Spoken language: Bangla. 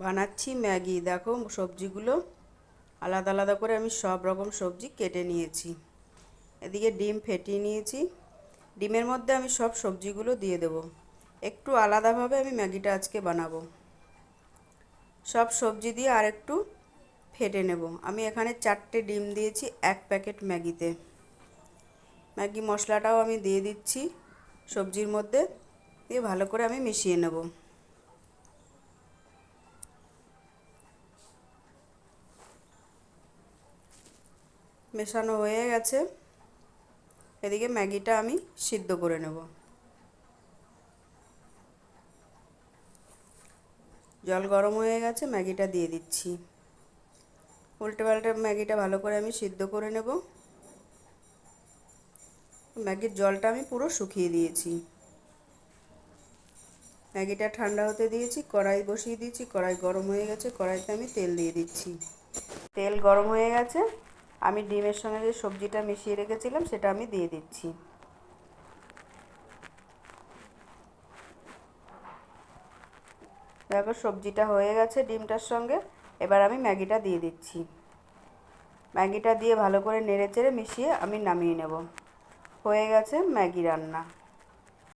বানাচ্ছি ম্যাগি। দেখো সবজিগুলো আলাদা আলাদা করে আমি সব রকম সবজি কেটে নিয়েছি। এদিকে ডিম ফেটিয়ে নিয়েছি। ডিমের মধ্যে আমি সব সবজিগুলো দিয়ে দেব। একটু আলাদাভাবে আমি ম্যাগিটা আজকে বানাবো। সব সবজি দিয়ে আর একটু ফেটে নেব। আমি এখানে 4টে ডিম দিয়েছি 1 প্যাকেট ম্যাগিতে। ম্যাগি মশলাটাও আমি দিয়ে দিচ্ছি সবজির মধ্যে, দিয়ে ভালো করে আমি মিশিয়ে নেব। মেশানো হয়ে গেছে। এদিকে ম্যাগিটা আমি সিদ্ধ করে নেব। জল গরম হয়ে গেছে, ম্যাগিটা দিয়ে দিচ্ছি। উল্টে পাল্টে ম্যাগিটা ভালো করে আমি সিদ্ধ করে নেব। ম্যাগির জলটা আমি পুরো শুকিয়ে দিয়েছি। ম্যাগিটা ঠান্ডা হতে দিয়েছি, কড়াই বসিয়ে দিয়েছি। কড়াই গরম হয়ে গেছে, কড়াইতে আমি তেল দিয়ে দিচ্ছি। তেল গরম হয়ে গেছে, আমি ডিমের সঙ্গে যে সবজিটা মিশিয়ে রেখেছিলাম সেটা আমি দিয়ে দিচ্ছি। দেখো সবজিটা হয়ে গেছে ডিমটার সঙ্গে। এবার আমি ম্যাগিটা দিয়ে দিচ্ছি। ম্যাগিটা দিয়ে ভালো করে নেড়ে চেড়ে মিশিয়ে আমি নামিয়ে নেব। হয়ে গেছে ম্যাগি রান্না।